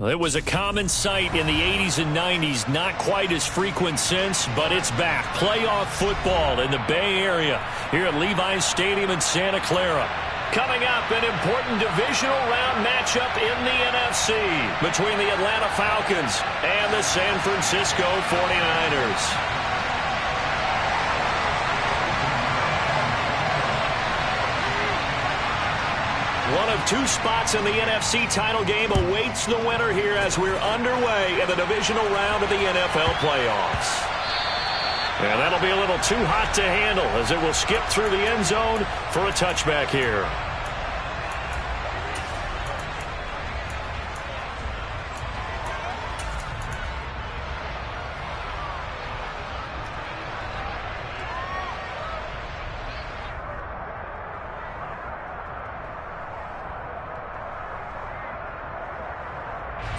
It was a common sight in the 80s and 90s, not quite as frequent since, but it's back. Playoff football in the Bay Area here at Levi's Stadium in Santa Clara. Coming up, an important divisional round matchup in the NFC between the Atlanta Falcons and the San Francisco 49ers. One of two spots in the NFC title game awaits the winner here as we're underway in the divisional round of the NFL playoffs. And that'll be a little too hot to handle as it will skip through the end zone for a touchback here.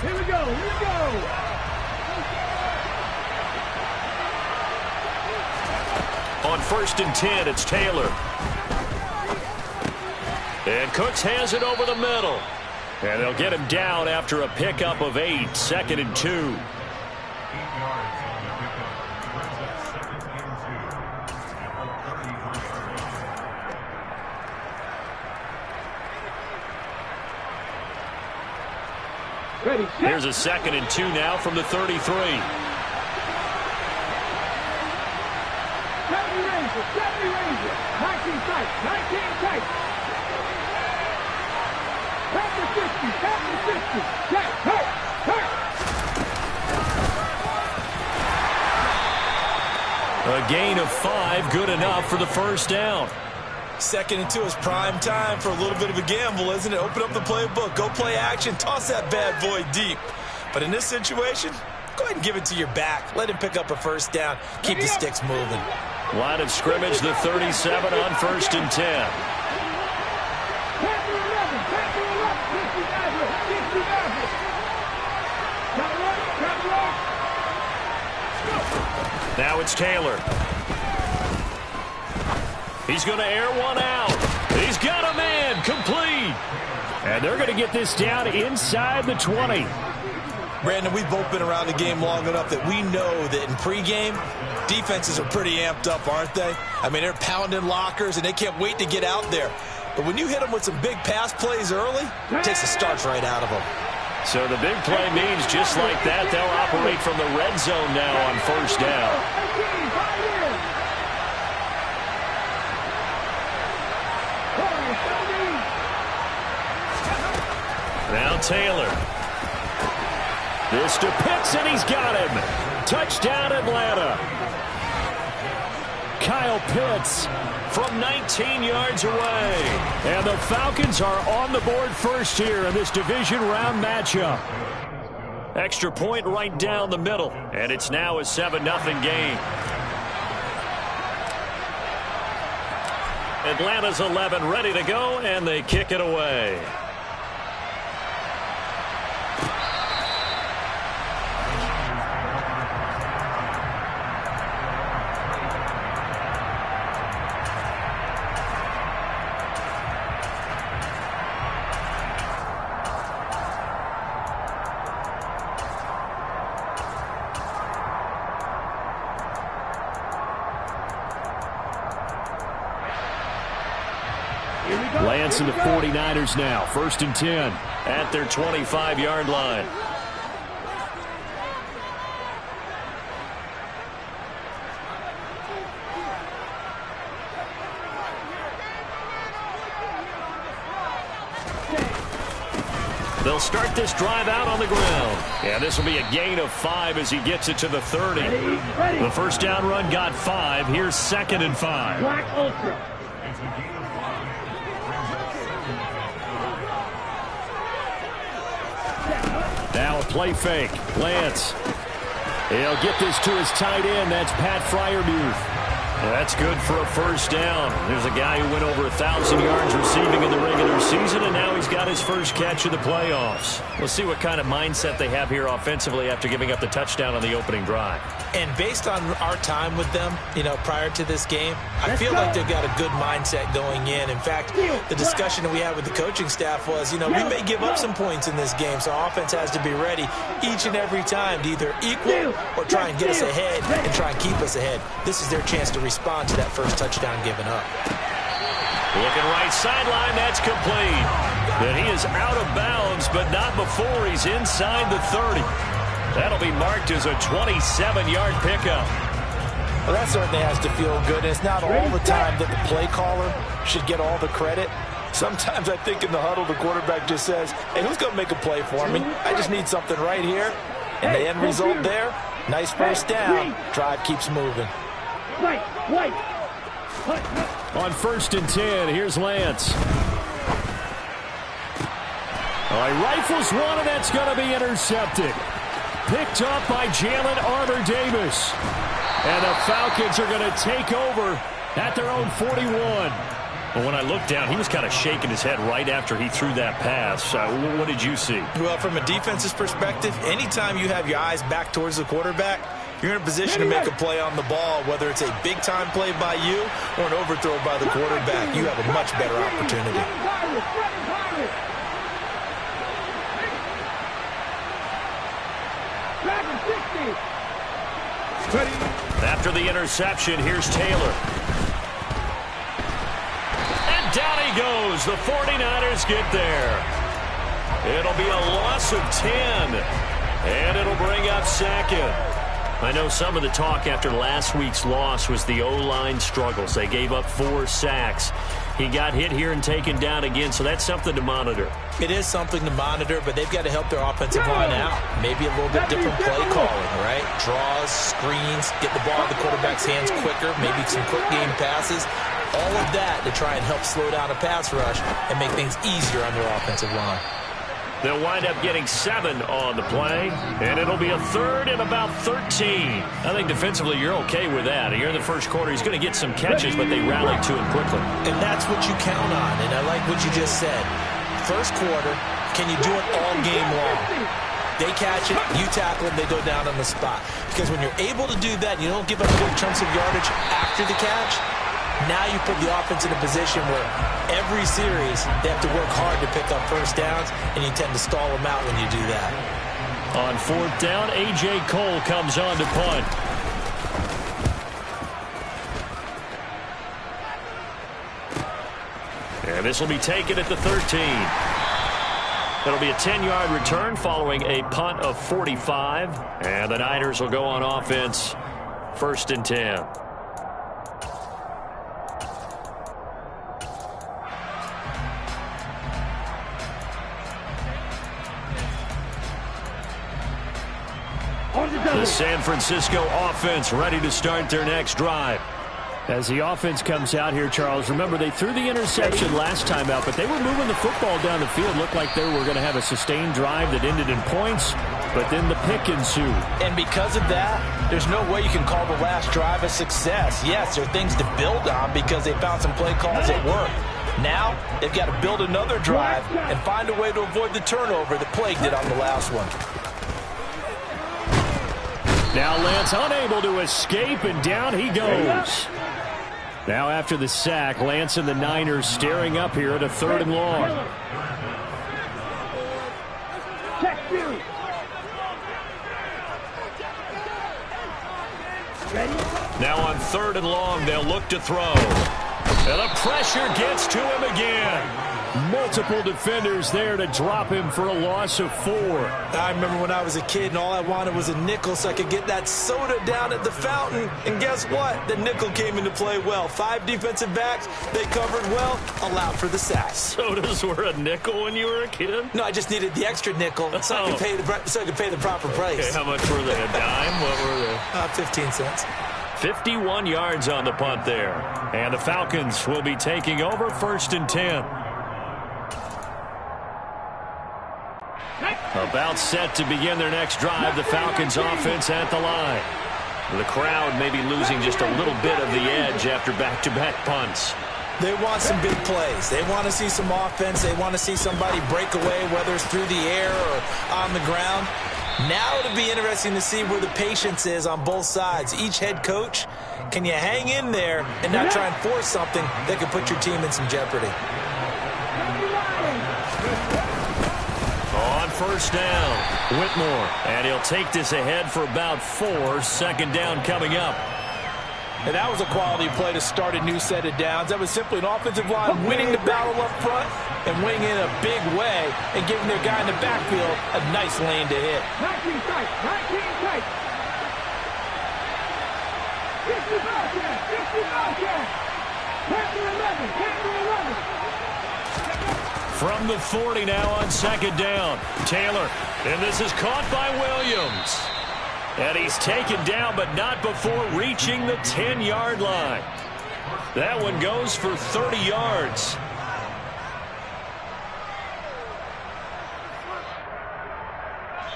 Here we go, here we go. On 1st and 10, it's Taylor. And Cooks has it over the middle. And they'll get him down after a pickup of 8, 2nd and 2. Ready, Here's a 2nd and 2 now from the 33. Gravity Ranger, 19 tight, 19 tight. Back to 50, back to 50. A gain of 5, good enough for the first down. 2nd and 2 is prime time for a little bit of a gamble, isn't it? Open up the playbook, go play action, toss that bad boy deep. But in this situation, go ahead and give it to your back. Let him pick up a first down. Keep the sticks moving. Line of scrimmage, the 37 on 1st and 10. Now it's Taylor. He's going to air one out. He's got a man, complete. And they're going to get this down inside the 20. Brandon, we've both been around the game long enough that we know that in pregame, defenses are pretty amped up, aren't they? I mean, they're pounding lockers, and they can't wait to get out there. But when you hit them with some big pass plays early, it takes the starch right out of them. So the big play means just like that, they'll operate from the red zone now on 1st down. Now Taylor. This to Pitts, and he's got him. Touchdown, Atlanta. Kyle Pitts from 19 yards away. And the Falcons are on the board first here in this division round matchup. Extra point right down the middle, and it's now a 7-0 game. Atlanta's 11 ready to go, and they kick it away. Lance and the 49ers now. 1st and 10 at their 25-yard line. They'll start this drive out on the ground. And this will be a gain of 5 as he gets it to the 30. The first down run got 5. Here's 2nd and 5. Black Ultra. Now a play fake. Lance. He'll get this to his tight end. That's Pat Freiermuth. That's good for a first down. There's a guy who went over 1,000 yards receiving in the regular season, and now he's got his first catch of the playoffs. We'll see what kind of mindset they have here offensively after giving up the touchdown on the opening drive. And based on our time with them, prior to this game, I feel like they've got a good mindset going in. In fact, the discussion that we had with the coaching staff was, we may give up some points in this game, so our offense has to be ready each and every time to either equal or try and get us ahead and try and keep us ahead. This is their chance to respond to that first touchdown given up. Looking right sideline, that's complete. And he is out of bounds, but not before he's inside the 30. That'll be marked as a 27-yard pickup. Well, that certainly has to feel good. And it's not all the time that the play caller should get all the credit. Sometimes I think in the huddle, the quarterback just says, hey, who's going to make a play for me? I just need something right here. And the end result there, nice first down. Drive keeps moving. On 1st and 10, here's Lance. All right, rifles one, and that's going to be intercepted. Picked up by Jalen Armour-Davis. And the Falcons are going to take over at their own 41. Well, when I looked down, he was kind of shaking his head right after he threw that pass. What did you see? Well, from a defense's perspective, anytime you have your eyes back towards the quarterback, you're in a position to make a play on the ball, whether it's a big-time play by you or an overthrow by the quarterback. You have a much better opportunity. After the interception, here's Taylor. And down he goes. The 49ers get there. It'll be a loss of 10. And it'll bring up second. I know some of the talk after last week's loss was the O-line struggles. They gave up 4 sacks. He got hit here and taken down again, so that's something to monitor. It is something to monitor, but they've got to help their offensive line out. Maybe a little bit different play calling, right? Draws, screens, get the ball in the quarterback's hands quicker, maybe some quick game passes. All of that to try and help slow down a pass rush and make things easier on their offensive line. They'll wind up getting 7 on the play, and it'll be a 3rd and about 13. I think defensively you're okay with that. Here in the first quarter, he's going to get some catches, but they rally to him quickly. And that's what you count on, and I like what you just said. First quarter, can you do it all game long? They catch it, you tackle them, they go down on the spot. Because when you're able to do that, you don't give up big chunks of yardage after the catch, now you put the offense in a position where every series they have to work hard to pick up first downs, and you tend to stall them out when you do that. On 4th down, A.J. Cole comes on to punt. And this will be taken at the 13. It'll be a 10-yard return following a punt of 45. And the Niners will go on offense, 1st and 10. The San Francisco offense ready to start their next drive. As the offense comes out here, Charles, remember they threw the interception last time out, but they were moving the football down the field. Looked like they were going to have a sustained drive that ended in points, but then the pick ensued. And because of that, there's no way you can call the last drive a success. Yes, there are things to build on because they found some play calls that work. Now, they've got to build another drive and find a way to avoid the turnover that plagued it on the last one. Now Lance unable to escape, and down he goes. Now after the sack, Lance and the Niners staring up here at a 3rd and long. Now on 3rd and long, they'll look to throw. And the pressure gets to him again. Multiple defenders there to drop him for a loss of 4. I remember when I was a kid and all I wanted was a nickel so I could get that soda down at the fountain. And guess what? The nickel came into play well. 5 defensive backs, they covered well, allowed for the sacks. Sodas were a nickel when you were a kid? No, I just needed the extra nickel so I could pay the proper price. Okay, how much were they? A dime? What were they? 15 cents. 51 yards on the punt there. And the Falcons will be taking over, 1st and 10. About set to begin their next drive. The Falcons offense at the line. The crowd may be losing just a little bit of the edge after back-to-back punts. They want some big plays. They want to see some offense. They want to see somebody break away, whether it's through the air or on the ground. Now it'll be interesting to see where the patience is on both sides. Each head coach, can you hang in there and not try and force something that could put your team in some jeopardy? On first down, Whitmore. And he'll take this ahead for about 4. Second down coming up. And that was a quality play to start a new set of downs. That was simply an offensive line winning the battle up front and winning in a big way and giving their guy in the backfield a nice lane to hit. 19 tight, 19 tight. 50 Bobcat, 50 Bobcat. 10 to 11, 10 to 11. From the 40 now on second down. Taylor, and this is caught by Williams. And he's taken down, but not before reaching the 10-yard line. That one goes for 30 yards.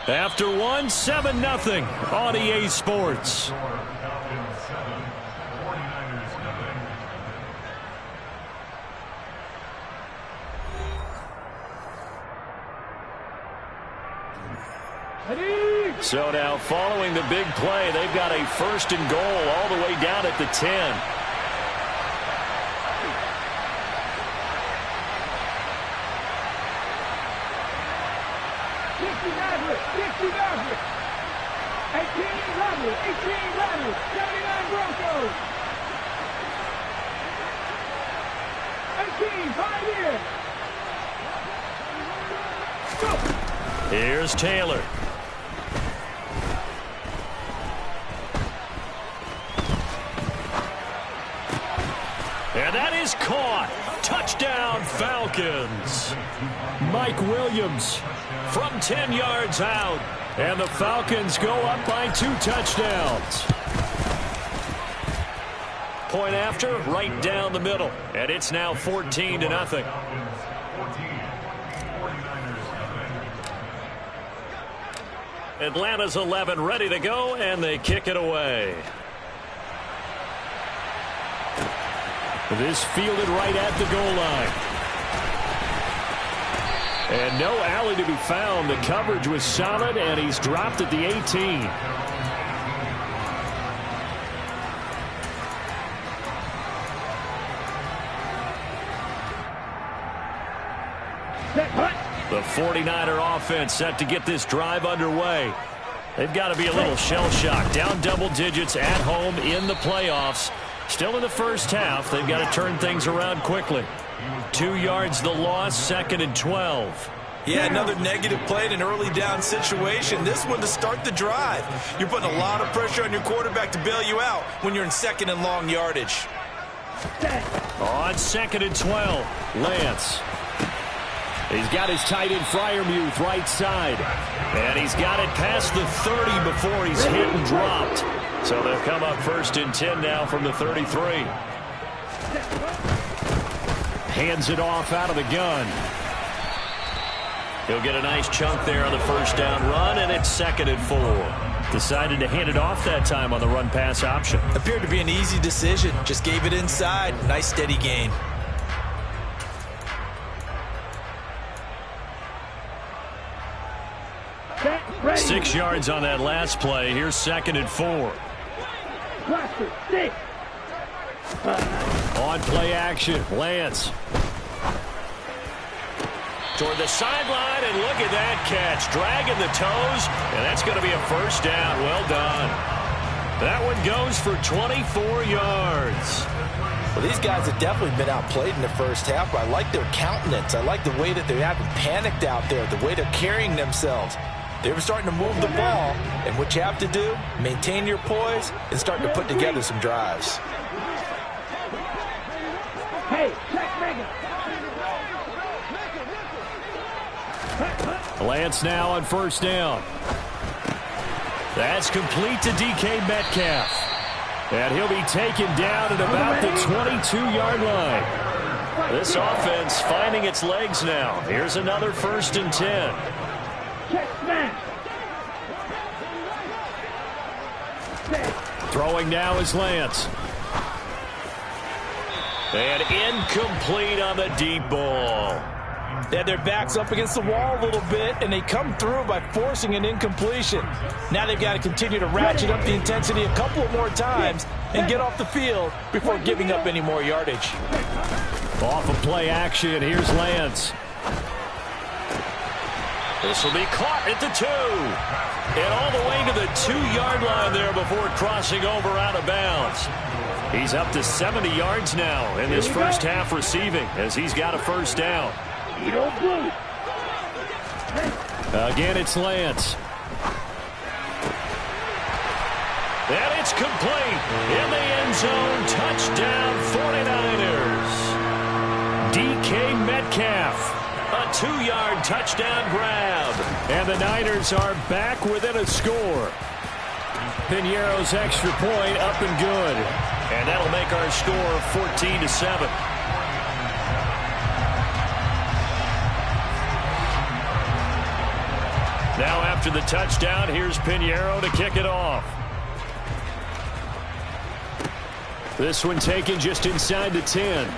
After one, 7-0 on EA Sports. So now following the big play, they've got a first and goal all the way down at the 10. Here's Taylor. And that is caught. Touchdown, Falcons. Mike Williams from 10 yards out. And the Falcons go up by 2 touchdowns. Point after, right down the middle. And it's now 14-0. Atlanta's 11 ready to go, and they kick it away. This fielded right at the goal line. And no alley to be found. The coverage was solid, and he's dropped at the 18. The 49er offense set to get this drive underway. They've got to be a little shell-shocked. Down double digits at home in the playoffs. Still in the first half. They've got to turn things around quickly. 2 yards the loss, 2nd and 12. Yeah, another negative play in an early down situation. This one to start the drive. You're putting a lot of pressure on your quarterback to bail you out when you're in 2nd and long yardage. On 2nd and 12, Lance. He's got his tight end Freiermuth right side. And he's got it past the 30 before he's hit and dropped. So they'll come up 1st and 10 now from the 33. Hands it off out of the gun. He'll get a nice chunk there on the first down run, and it's 2nd and 4. Decided to hand it off that time on the run-pass option. Appeared to be an easy decision. Just gave it inside. Nice steady gain. Ready. 6 yards on that last play. Here's 2nd and 4. On play action, Lance. Toward the sideline, and look at that catch. Dragging the toes, and that's going to be a first down. Well done. That one goes for 24 yards. Well, these guys have definitely been outplayed in the first half, but I like their countenance. I like the way that they haven't panicked out there, the way they're carrying themselves. They were starting to move the ball, and what you have to do, maintain your poise and start to put together some drives. Hey, check Megan. Lance now on first down. That's complete to DK Metcalf. And he'll be taken down at about the 22-yard line. This offense finding its legs now. Here's another 1st and 10. Check smash. Throwing now is Lance. And incomplete on the deep ball. They had their backs up against the wall a little bit, and they come through by forcing an incompletion. Now they've got to continue to ratchet up the intensity a couple of more times and get off the field before giving up any more yardage. Off of play action, here's Lance. This will be caught at the 2. And all the way to the 2-yard line there before crossing over out of bounds. He's up to 70 yards now in this first half receiving as he's got a first down. Again, it's Lance. And it's complete. In the end zone, touchdown 49ers. DK Metcalf. A 2-yard touchdown grab. And the Niners are back within a score. Piñeiro's extra point up and good. And that'll make our score 14-7. Now after the touchdown, here's Piñeiro to kick it off. This one taken just inside the 10.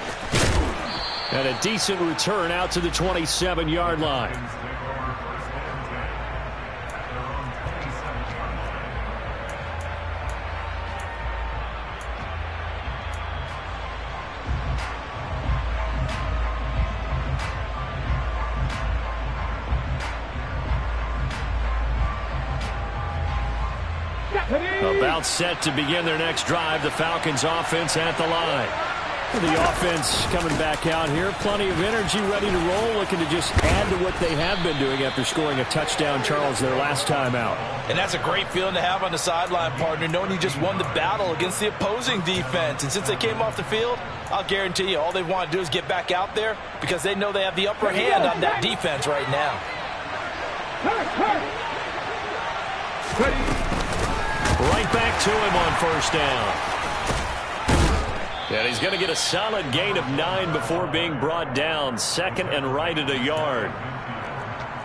And a decent return out to the 27-yard line. About set to begin their next drive, the Falcons offense at the line. The offense coming back out here, plenty of energy, ready to roll, looking to just add to what they have been doing after scoring a touchdown, Charles, their last time out. And that's a great feeling to have on the sideline, partner, knowing you just won the battle against the opposing defense. And since they came off the field, I'll guarantee you all they want to do is get back out there because they know they have the upper hand on that defense right now. Right back to him on first down. And he's going to get a solid gain of 9 before being brought down. Second and right at a yard.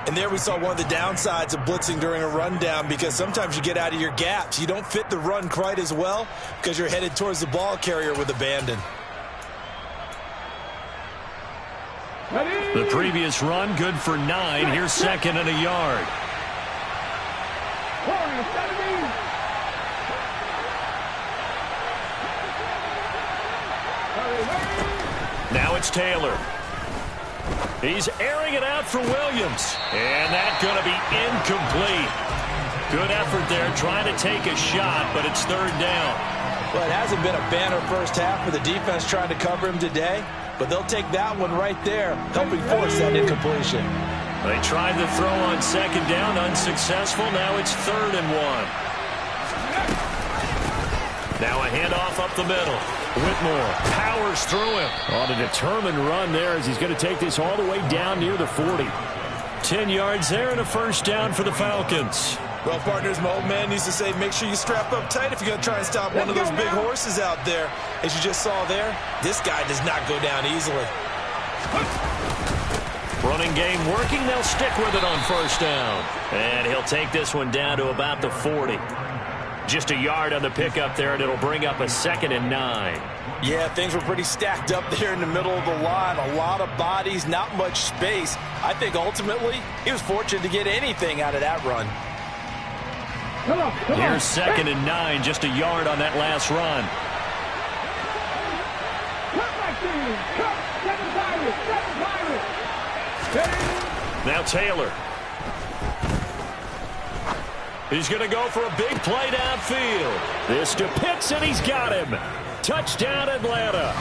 And there we saw one of the downsides of blitzing during a rundown because sometimes you get out of your gaps. You don't fit the run quite as well because you're headed towards the ball carrier with abandon. The previous run good for 9. Here's second and a yard. Now it's Taylor. He's airing it out for Williams. And that's going to be incomplete. Good effort there trying to take a shot, but it's third down. Well, it hasn't been a banner first half for the defense trying to cover him today, but they'll take that one right there, helping force that incompletion. They tried the throw on second down, unsuccessful. Now it's third and 1. Now a handoff up the middle. Whitmore powers through him on a determined run there as he's going to take this all the way down near the 40. 10 yards there and a first down for the Falcons. Well, partners, my old man used to say, make sure you strap up tight if you're going to try and stop one of those big horses out there. As you just saw there, this guy does not go down easily. Running game working. They'll stick with it on first down. And he'll take this one down to about the 40. Just a yard on the pickup there, and it'll bring up a 2nd and 9. Yeah, things were pretty stacked up there in the middle of the line. A lot of bodies, not much space. I think ultimately he was fortunate to get anything out of that run. Here's 2nd and 9, just a yard on that last run. Now Taylor. He's going to go for a big play downfield. This to Pitts, and he's got him. Touchdown, Atlanta.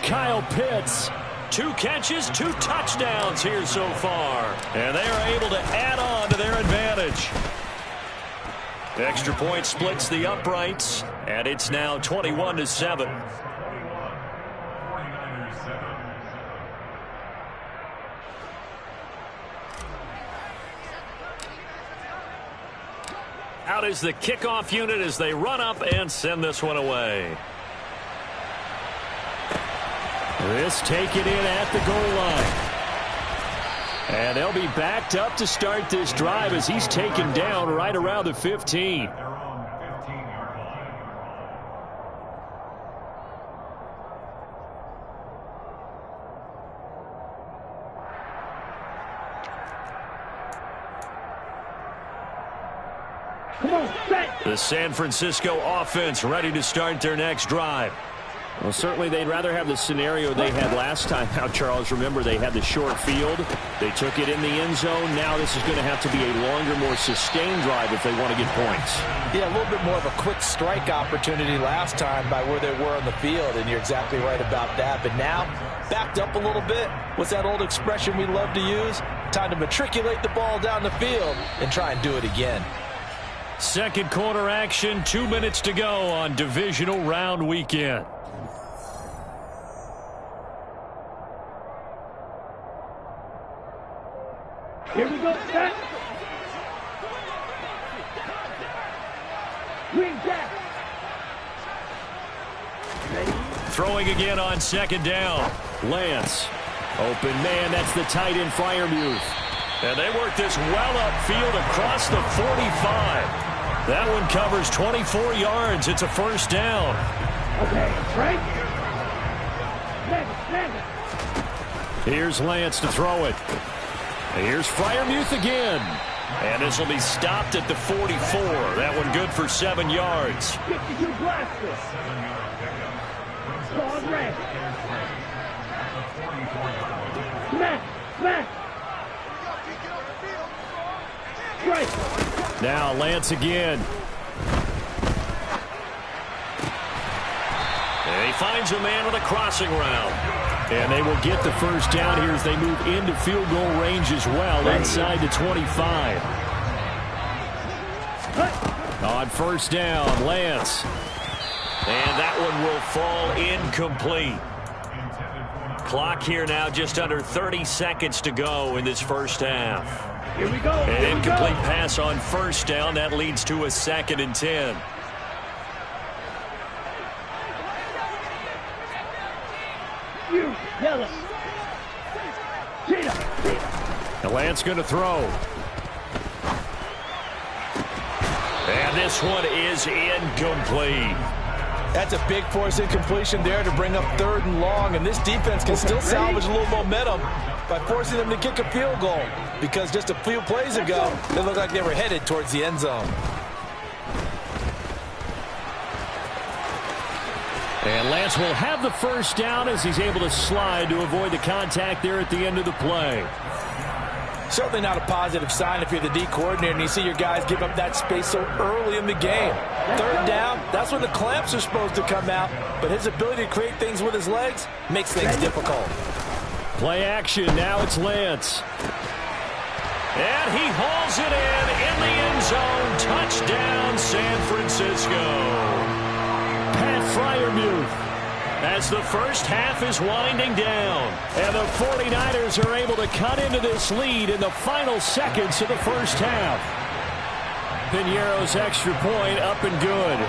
Kyle Pitts, 2 catches, 2 touchdowns here so far. And they are able to add on to their advantage. Extra point splits the uprights, and it's now 21-7. Out is the kickoff unit as they run up and send this one away. This taken in at the goal line. And they'll be backed up to start this drive as he's taken down right around the 15. Come on, set. The San Francisco offense ready to start their next drive. Well, certainly they'd rather have the scenario they had last time out, Charles. Remember, they had the short field. They took it in the end zone. Now this is going to have to be a longer, more sustained drive if they want to get points. Yeah, a little bit more of a quick strike opportunity last time by where they were on the field, and you're exactly right about that. But now, backed up a little bit. What's that old expression we love to use? Time to matriculate the ball down the field and try and do it again. Second quarter action, 2 minutes to go on divisional round weekend. Here we go, set. Green jack. Throwing again on second down. Lance. Open man, that's the tight end Freiermuth. And they work this well upfield across the 45. That one covers 24 yards. It's a first down. Okay, right. Next. Here's Lance to throw it. Here's Freiermuth again. And this will be stopped at the 44. That one good for 7 yards. 52 blasters. Ball red. Smack, smack. Strike. Now Lance again. And he finds a man with a crossing route. And they will get the first down here as they move into field goal range as well, inside the 25. On first down, Lance. And that one will fall incomplete. Clock here now just under 30 seconds to go in this first half. Here we go. An incomplete pass on first down. That leads to a 2nd and 10. You, yellow. Cheetah. Lance going to throw. And this one is incomplete. That's a big force incompletion there to bring up 3rd and long, and this defense can still salvage a little momentum by forcing them to kick a field goal, because just a few plays ago, they looked like they were headed towards the end zone. And Lance will have the first down as he's able to slide to avoid the contact there at the end of the play. Certainly not a positive sign if you're the D coordinator and you see your guys give up that space so early in the game. 3rd down, that's when the clamps are supposed to come out, but his ability to create things with his legs makes things difficult. Play action, now it's Lance. And he hauls it in the end zone. Touchdown, San Francisco. Pat Freiermuth. As the first half is winding down. And the 49ers are able to cut into this lead in the final seconds of the first half. Piñeiro's extra point up and good.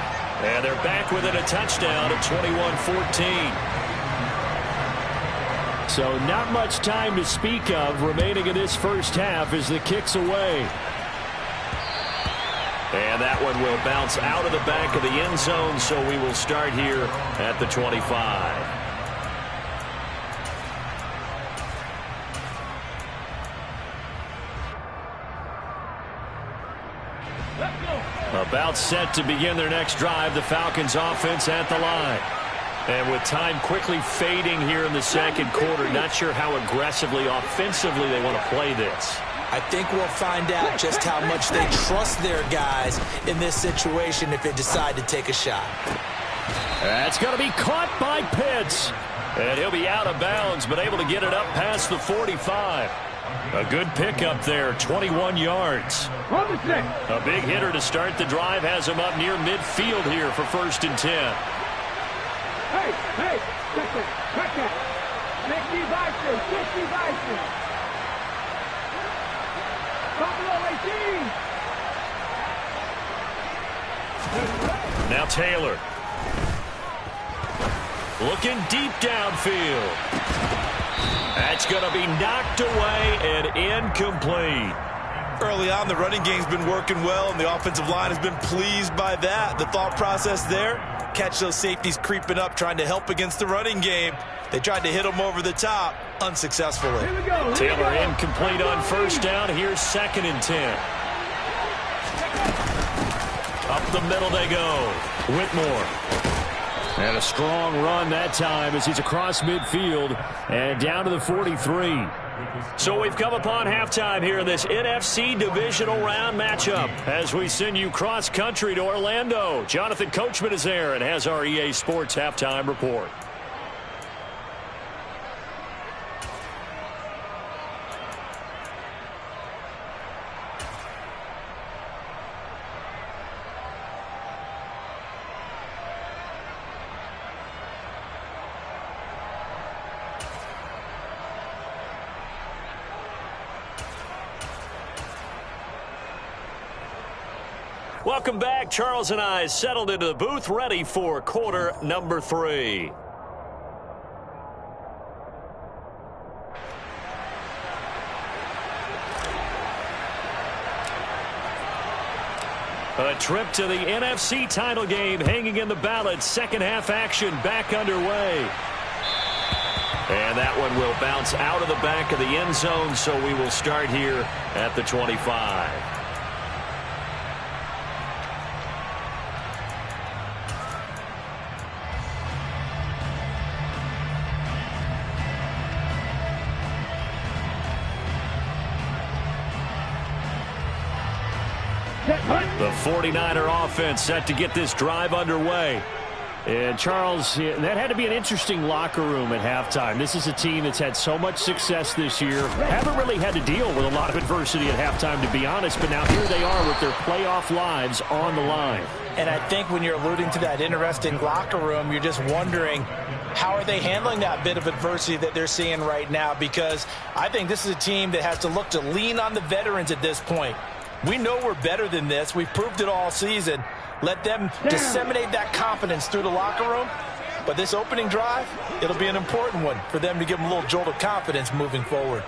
And they're back within a touchdown at 21-14. So not much time to speak of remaining in this first half as the kick's away. And that one will bounce out of the back of the end zone, so we will start here at the 25. About set to begin their next drive, the Falcons offense at the line. And with time quickly fading here in the second quarter, not sure how aggressively, offensively they want to play this. I think we'll find out just how much they trust their guys in this situation if they decide to take a shot. That's going to be caught by Pitts. And he'll be out of bounds, but able to get it up past the 45. A good pickup there, 21 yards. A big hitter to start the drive has him up near midfield here for 1st and 10. Hey, check that. Make these ices. Now Taylor. Looking deep downfield. That's going to be knocked away and incomplete. Early on, the running game's been working well, and the offensive line has been pleased by that. The thought process there, catch those safeties creeping up, trying to help against the running game. They tried to hit them over the top, unsuccessfully. Taylor incomplete on first down. Here's 2nd and 10. Up the middle they go. Whitmore. And a strong run that time as he's across midfield and down to the 43. So we've come upon halftime here in this NFC divisional round matchup as we send you cross-country to Orlando. Jonathan Coachman is there and has our EA Sports halftime report. Welcome back. Charles and I settled into the booth, ready for quarter number 3. A trip to the NFC title game hanging in the balance. Second half action back underway. And that one will bounce out of the back of the end zone, so we will start here at the 25. The 49er offense set to get this drive underway. And Charles, that had to be an interesting locker room at halftime. This is a team that's had so much success this year. Haven't really had to deal with a lot of adversity at halftime, to be honest. But now here they are with their playoff lives on the line. And I think when you're alluding to that interesting locker room, you're just wondering, how are they handling that bit of adversity that they're seeing right now? Because I think this is a team that has to look to lean on the veterans at this point. We know we're better than this. We've proved it all season. Let them disseminate that confidence through the locker room. But this opening drive, it'll be an important one for them to give them a little jolt of confidence moving forward.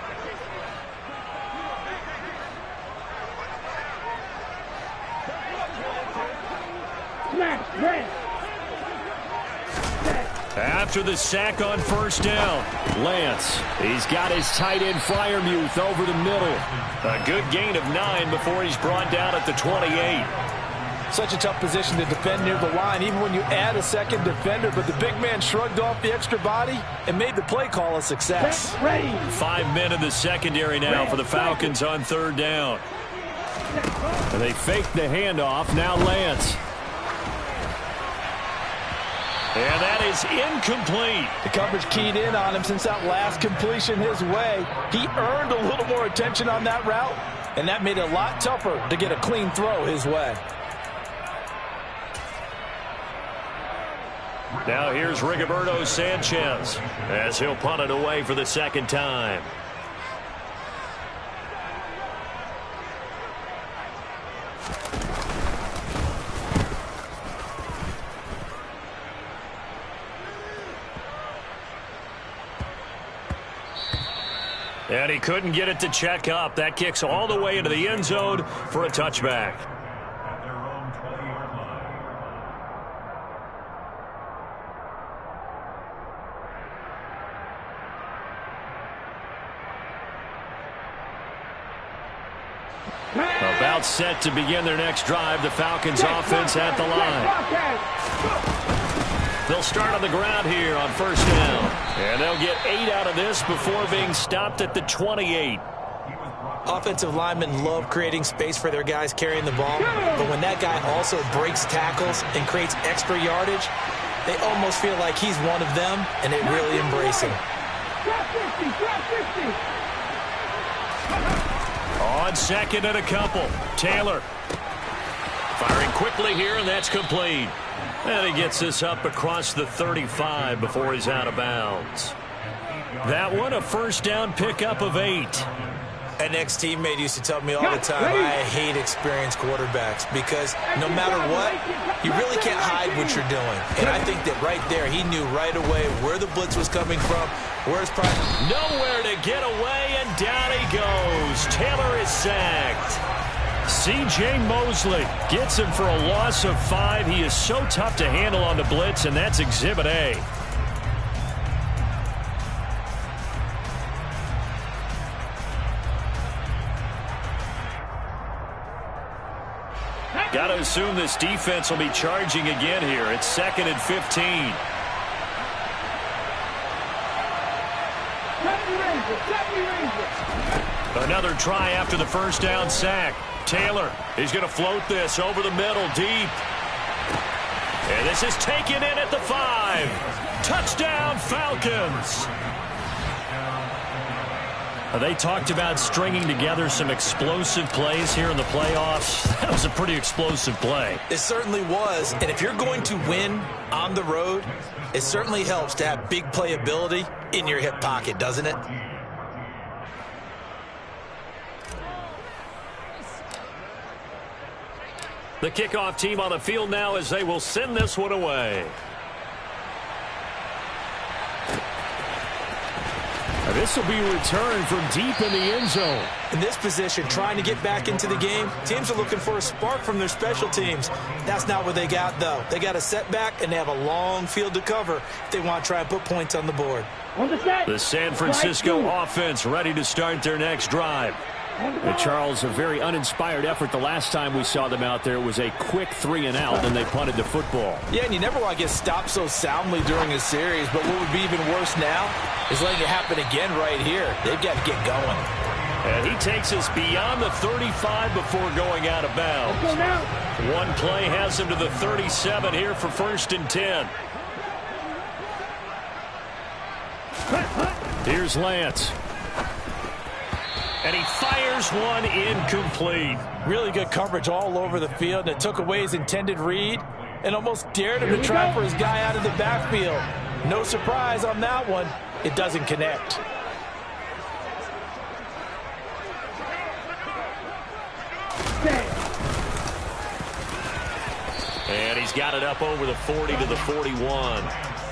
After the sack on first down, Lance, he's got his tight end Freiermuth over the middle. A good gain of 9 before he's brought down at the 28. Such a tough position to defend near the line, even when you add a second defender, but the big man shrugged off the extra body and made the play call a success. 5 men in the secondary now for the Falcons on third down. And they fake the handoff, now Lance. And that is incomplete. The coverage keyed in on him since that last completion his way. He earned a little more attention on that route, and that made it a lot tougher to get a clean throw his way. Now here's Rigoberto Sanchez as he'll punt it away for the second time. And he couldn't get it to check up. That kicks all the way into the end zone for a touchback. About set to begin their next drive. The Falcons offense at the line. They'll start on the ground here on first down. And they'll get 8 out of this before being stopped at the 28. Offensive linemen love creating space for their guys carrying the ball. But when that guy also breaks tackles and creates extra yardage, they almost feel like he's one of them, and they really embrace him. On second and a couple, Taylor. Firing quickly here, and that's complete. And he gets this up across the 35 before he's out of bounds. That one, a first down pickup of 8. An ex-teammate used to tell me all the time, I hate experienced quarterbacks because no matter what, you really can't hide what you're doing. And I think that right there, he knew right away where the blitz was coming from, where his pride. Nowhere to get away, and down he goes. Taylor is sacked. C.J. Mosley gets him for a loss of 5. He is so tough to handle on the blitz, and that's Exhibit A. Got to assume this defense will be charging again here. It's 2nd and 15. Another try after the first down sack. Taylor, he's going to float this over the middle, deep. And this is taken in at the 5. Touchdown, Falcons. They talked about stringing together some explosive plays here in the playoffs. That was a pretty explosive play. It certainly was. And if you're going to win on the road, it certainly helps to have big playability in your hip pocket, doesn't it? The kickoff team on the field now as they will send this one away. This will be returned from deep in the end zone. In this position, trying to get back into the game, teams are looking for a spark from their special teams. That's not what they got, though. They got a setback, and they have a long field to cover if they want to try and put points on the board. The San Francisco offense ready to start their next drive. And Charles, a very uninspired effort the last time we saw them out there. It was a quick 3-and-out, and they punted the football. Yeah, and you never want to get stopped so soundly during a series, but what would be even worse now is letting it happen again right here. They've got to get going. And he takes us beyond the 35 before going out of bounds. One play has him to the 37 here for 1st and 10. Here's Lance. And he fires one incomplete. Really good coverage all over the field. It took away his intended read and almost dared him to try for his guy out of the backfield. No surprise on that one. It doesn't connect. And he's got it up over the 40 to the 41.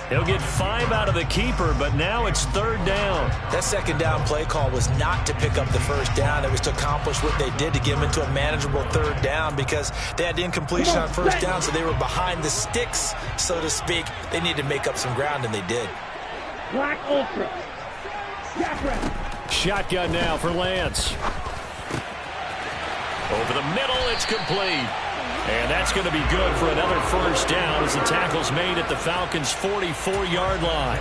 He'll get 5 out of the keeper, but now it's 3rd down. That 2nd down play call was not to pick up the 1st down. It was to accomplish what they did to get them into a manageable 3rd down because they had the incompletion on 1st down, so they were behind the sticks, so to speak. They needed to make up some ground, and they did. Black Ultra. Shotgun now for Lance. Over the middle, it's complete. And that's going to be good for another 1st down as the tackle's made at the Falcons' 44-yard line.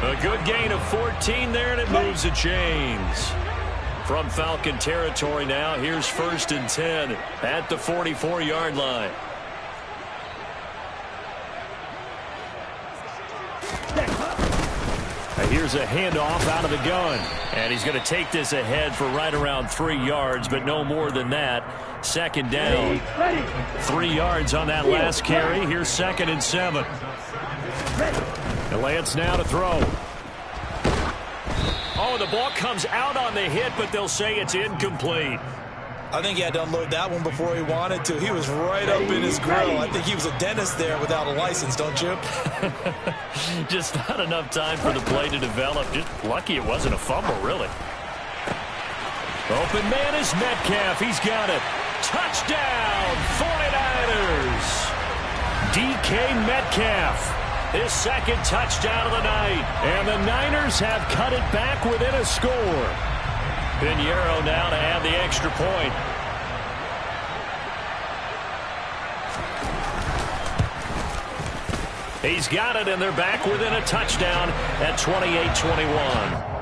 A good gain of 14 there, and it moves the chains. From Falcon territory now, here's 1st and 10 at the 44-yard line. Here's a handoff out of the gun. And he's going to take this ahead for right around 3 yards, but no more than that. 2nd down. 3 yards on that last carry. Here's 2nd and 7. And Lance now to throw. Oh, the ball comes out on the hit, but they'll say it's incomplete. I think he had to unload that one before he wanted to. He was right up in his grill. I think he was a dentist there without a license, don't you? Just not enough time for the play to develop. Just lucky it wasn't a fumble, really. Open man is Metcalf. He's got it. Touchdown, 49ers. DK Metcalf. His 2nd touchdown of the night. And the Niners have cut it back within a score. Pinheiro now to add the extra point. He's got it, and they're back within a touchdown at 28-21.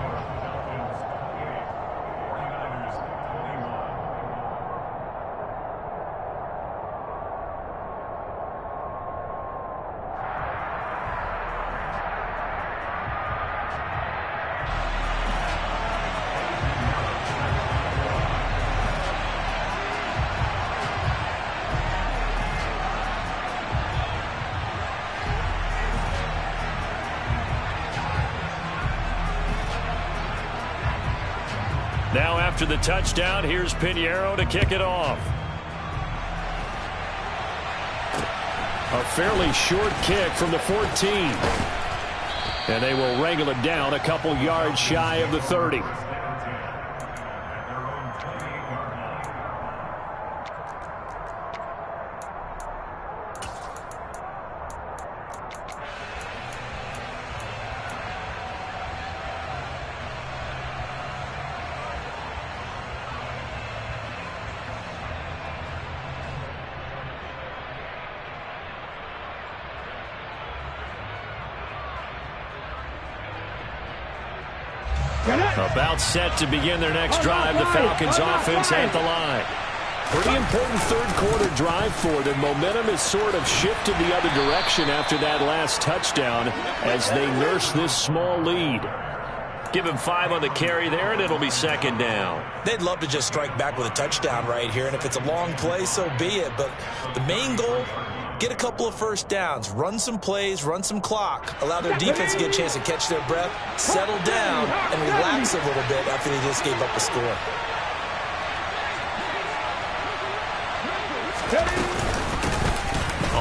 Now after the touchdown, here's Pinheiro to kick it off. A fairly short kick from the 14. And they will wrangle it down a couple yards shy of the 30. About set to begin their next drive. The Falcons offense at the line. Pretty important third-quarter drive for them. Momentum has sort of shifted the other direction after that last touchdown as they nurse this small lead. Give him 5 on the carry there, and it'll be second down. They'd love to just strike back with a touchdown right here, and if it's a long play, so be it. But the main goal, get a couple of first downs, run some plays, run some clock, allow their defense to get a chance to catch their breath, settle down, and relax a little bit after they just gave up a score.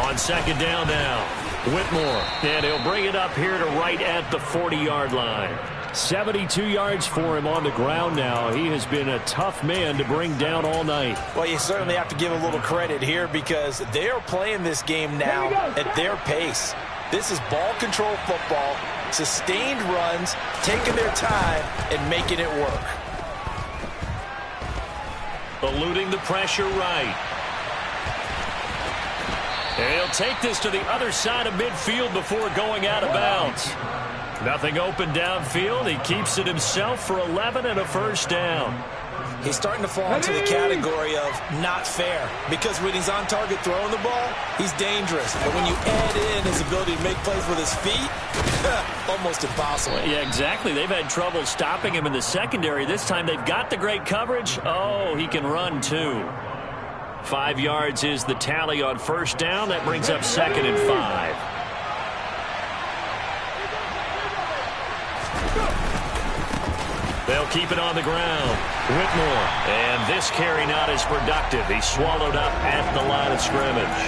On second down now, Whitmore, and he'll bring it up here to right at the 40-yard line. 72 yards for him on the ground now. He has been a tough man to bring down all night. Well, you certainly have to give a little credit here because they are playing this game now at their pace. This is ball control football, sustained runs, taking their time and making it work. Eluding the pressure right. And he'll take this to the other side of midfield before going out of bounds. Nothing open downfield. He keeps it himself for 11 and a first down. He's starting to fall into the category of not fair because when he's on target throwing the ball, he's dangerous. But when you add in his ability to make plays with his feet, almost impossible. Yeah, exactly. They've had trouble stopping him in the secondary. This time they've got the great coverage. Oh, he can run too. 5 yards is the tally on first down. That brings up second and 5. They'll keep it on the ground. Whitmore. And this carry not as productive. He's swallowed up at the line of scrimmage.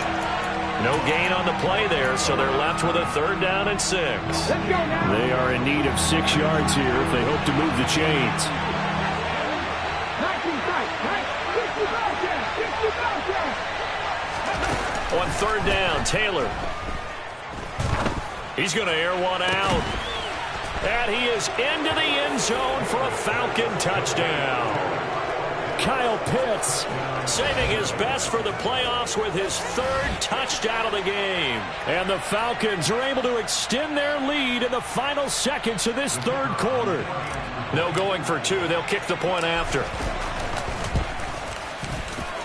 No gain on the play there, so they're left with a third down and 6. They are in need of 6 yards here if they hope to move the chains. On third down, Taylor. He's going to air one out. And he is into the end zone for a Falcon touchdown. Kyle Pitts saving his best for the playoffs with his 3rd touchdown of the game. And the Falcons are able to extend their lead in the final seconds of this 3rd quarter. No going for 2. They'll kick the point after.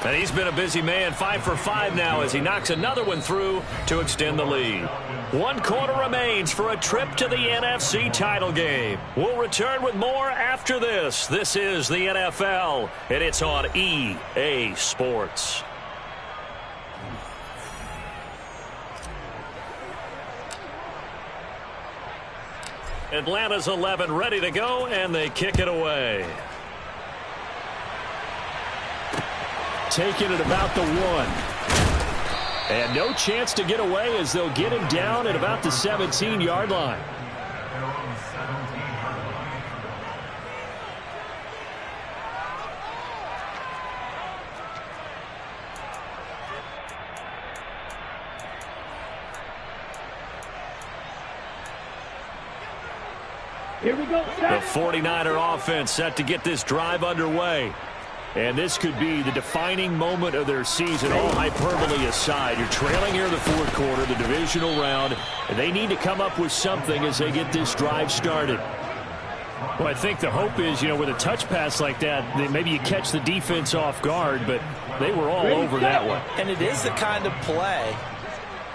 And he's been a busy man, 5 for 5 now as he knocks another one through to extend the lead. 1 quarter remains for a trip to the NFC title game. We'll return with more after this. This is the NFL, and it's on EA Sports. Atlanta's 11 ready to go, and they kick it away. Taking it about the 1. And no chance to get away as they'll get him down at about the 17-yard line. Here we go. The 49er offense set to get this drive underway. And this could be the defining moment of their season, all hyperbole aside. You're trailing here in the 4th quarter, the divisional round, and they need to come up with something as they get this drive started. Well, I think the hope is, with a touch pass like that, maybe you catch the defense off guard, but they were all over that one. And it is the kind of play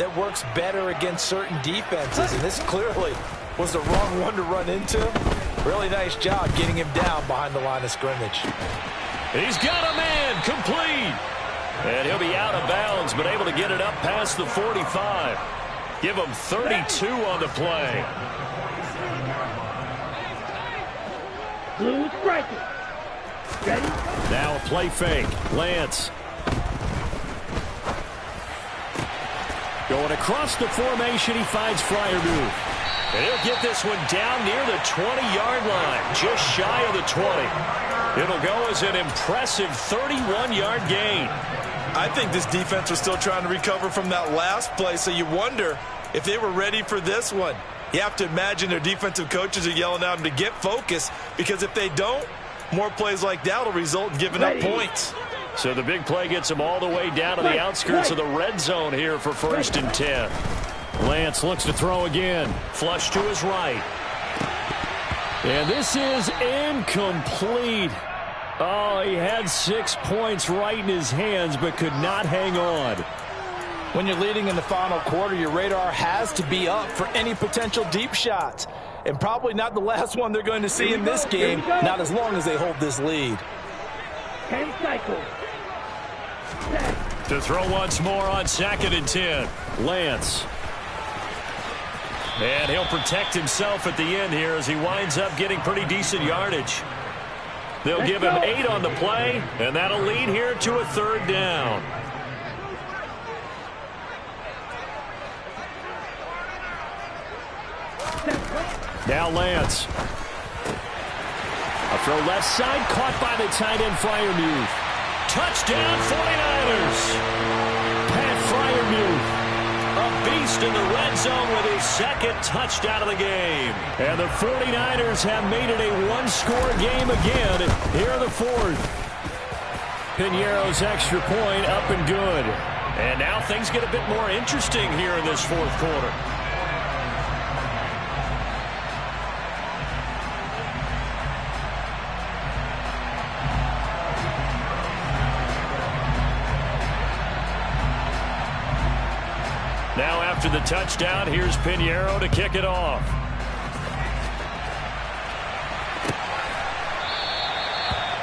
that works better against certain defenses, and this clearly was the wrong one to run into. Really nice job getting him down behind the line of scrimmage. He's got a man complete. And he'll be out of bounds, but able to get it up past the 45. Give him 32 on the play. Blue striker. Ready? Now a play fake. Lance. Going across the formation, he finds Freiermuth. And he'll get this one down near the 20-yard line, just shy of the 20. It'll go as an impressive 31-yard gain. I think this defense was still trying to recover from that last play, so you wonder if they were ready for this one. You have to imagine their defensive coaches are yelling at them to get focused, because if they don't, more plays like that will result in giving up points. So the big play gets them all the way down to the outskirts of the red zone here for 1st and 10. Lance looks to throw again. Flush to his right. And this is incomplete. Oh, he had 6 points right in his hands, but could not hang on. When you're leading in the final quarter, your radar has to be up for any potential deep shots. And probably not the last one they're going to see in this game, not as long as they hold this lead. 10 cycles. To throw once more on 2nd and 10. Lance. And he'll protect himself at the end here as he winds up getting pretty decent yardage. They'll give him 8 on the play, and that'll lead here to a 3rd down. Now Lance. A throw left side, caught by the tight end Freiermuth. Touchdown 49ers. Pat Freiermuth. A beast in the red zone with his 2nd touchdown of the game. And the 49ers have made it a one-score game again here in the 4th. Piñeiro's extra point up and good. And now things get a bit more interesting here in this 4th quarter. Now after the touchdown, here's Piñeiro to kick it off.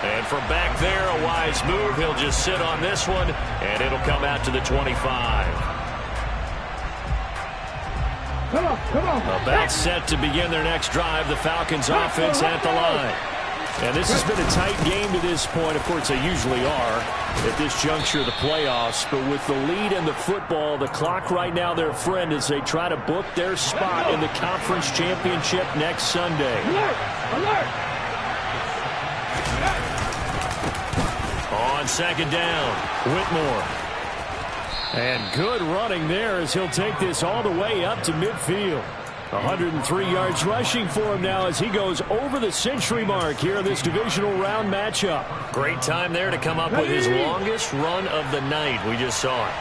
And from back there, a wise move. He'll just sit on this one, and it'll come out to the 25. Come on. About set to begin their next drive. The Falcons offense at the line. And this has been a tight game to this point. Of course, they usually are at this juncture of the playoffs. But with the lead in the football, the clock right now their friend as they try to book their spot in the conference championship next Sunday. Alert! On 2nd down, Whitmore. And good running there as he'll take this all the way up to midfield. 103 yards rushing for him now as he goes over the century mark here in this divisional round matchup. Great time there to come up with his longest run of the night. We just saw it.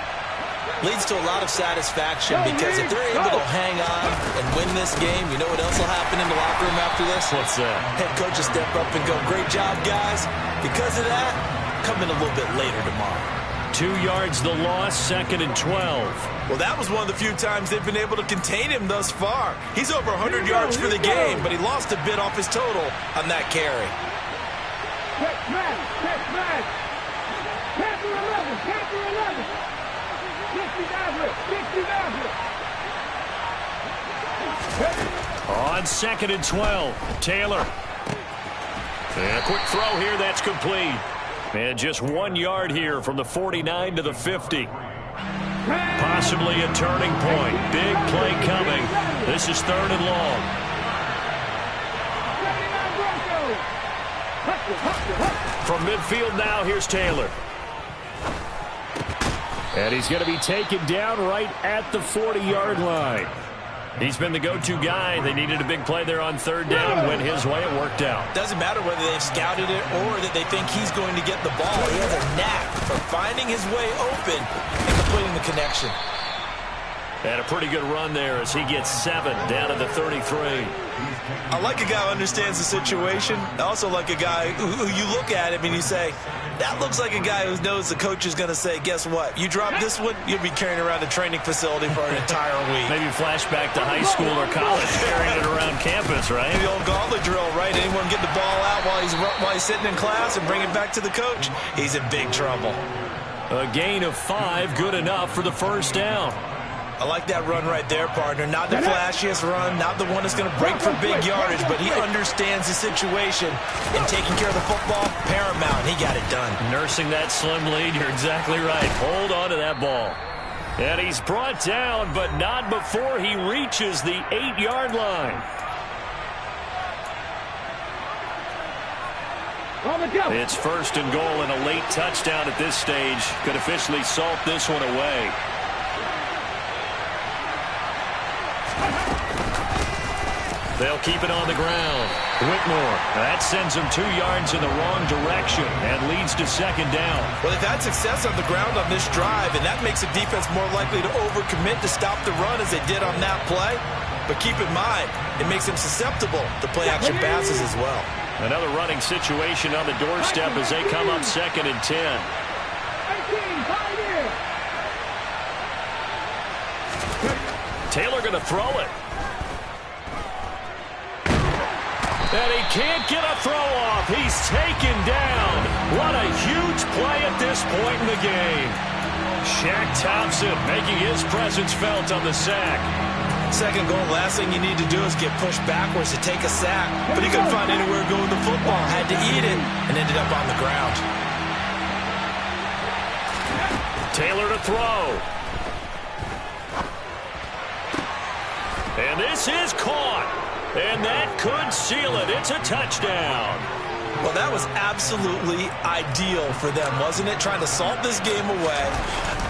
Leads to a lot of satisfaction because if they're able to hang on and win this game, you know what else will happen in the locker room after this? What's that? Head coach will step up and go, great job, guys. Because of that, come in a little bit later tomorrow. 2 yards the loss, 2nd and 12. Well, that was one of the few times they've been able to contain him thus far. He's over 100 yards for the game, but he lost a bit off his total on that carry. Catch match. Captain 11. 60 On 2nd and 12, Taylor. And a quick throw here, that's complete. And just 1 yard here from the 49 to the 50. Possibly a turning point. Big play coming. This is 3rd and long. From midfield now, here's Taylor. And he's going to be taken down right at the 40-yard line. He's been the go-to guy. They needed a big play there on 3rd down. Went his way. It worked out. Doesn't matter whether they've scouted it or that they think he's going to get the ball. He has a knack for finding his way open and completing the connection. And a pretty good run there as he gets 7 down to the 33. I like a guy who understands the situation. I also like a guy who you look at him and you say, that looks like a guy who knows the coach is going to say, guess what? You drop this one, you'll be carrying around a training facility for an entire week. Maybe flashback to high school or college, carrying it around campus, right? The old gauntlet drill, right? Anyone get the ball out while he's sitting in class and bring it back to the coach? He's in big trouble. A gain of 5, good enough for the 1st down. I like that run right there, partner. Not the flashiest run, not the one that's going to break for big yardage, but he understands the situation, and taking care of the football, paramount. He got it done. Nursing that slim lead, you're exactly right. Hold on to that ball. And he's brought down, but not before he reaches the 8-yard line. It's 1st and goal and a late touchdown at this stage. Could officially salt this one away. They'll keep it on the ground. Whitmore, that sends them 2 yards in the wrong direction and leads to 2nd down. Well, they've had success on the ground on this drive, and that makes the defense more likely to overcommit to stop the run as they did on that play. But keep in mind, it makes him susceptible to play-action passes as well. Another running situation on the doorstep as they come up 2nd and 10. Taylor going to throw it. And he can't get a throw off. He's taken down. What a huge play at this point in the game. Shaq Thompson making his presence felt on the sack. Second goal, last thing you need to do is get pushed backwards to take a sack. But he couldn't find anywhere to go with the football. Had to eat it and ended up on the ground. Taylor to throw. And this is caught. And that could seal it. It's a touchdown. Well, that was absolutely ideal for them, wasn't it? Trying to salt this game away.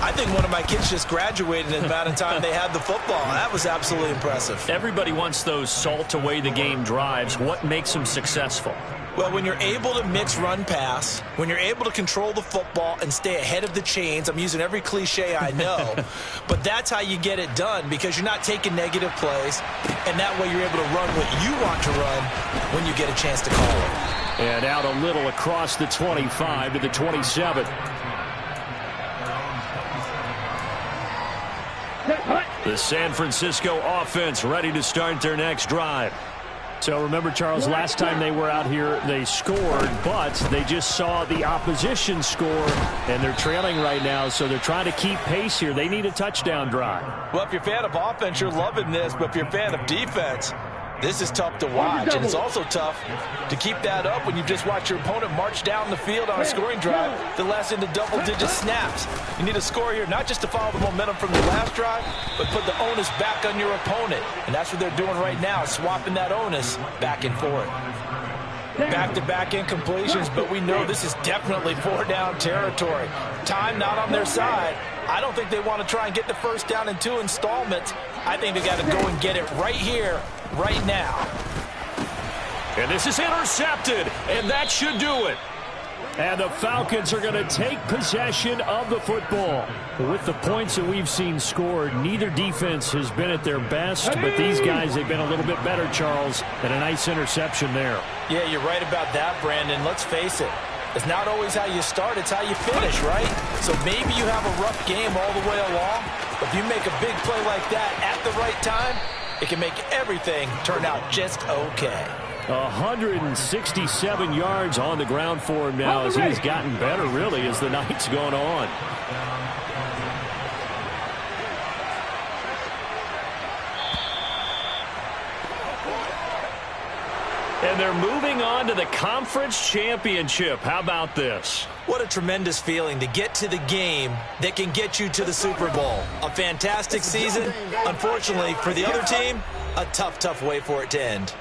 I think one of my kids just graduated in the amount of time they had the football. That was absolutely impressive. Everybody wants those salt away the game drives. What makes them successful? Well, when you're able to mix run-pass, when you're able to control the football and stay ahead of the chains, I'm using every cliche I know, but that's how you get it done because you're not taking negative plays, and that way you're able to run what you want to run when you get a chance to call it. And out a little across the 25 to the 27. The San Francisco offense ready to start their next drive. So remember, Charles, last time they were out here, they scored, but they just saw the opposition score, and they're trailing right now, so they're trying to keep pace here. They need a touchdown drive. Well, if you're a fan of offense, you're loving this, but if you're a fan of defense, this is tough to watch, and it's also tough to keep that up when you just watch your opponent march down the field on a scoring drive that lasts into double-digit snaps. You need a score here, not just to follow the momentum from the last drive, but put the onus back on your opponent, and that's what they're doing right now, swapping that onus back and forth. Back-to-back incompletions, but we know this is definitely 4-down territory. Time not on their side. I don't think they want to try and get the first down in 2 installments. I think they got to go and get it right here, right now. And this is intercepted, and that should do it. And the Falcons are going to take possession of the football. With the points that we've seen scored, neither defense has been at their best, but these guys, they've been a little bit better, Charles, and a nice interception there. Yeah, you're right about that, Brandon. Let's face it. It's not always how you start, it's how you finish, right? So maybe you have a rough game all the way along, but if you make a big play like that at the right time, it can make everything turn out just okay. 167 yards on the ground for him now as he's gotten better, really, as the night's going on. And they're moving on to the conference championship. How about this? What a tremendous feeling to get to the game that can get you to the Super Bowl. A fantastic season. Unfortunately, for the other team, a tough, tough way for it to end.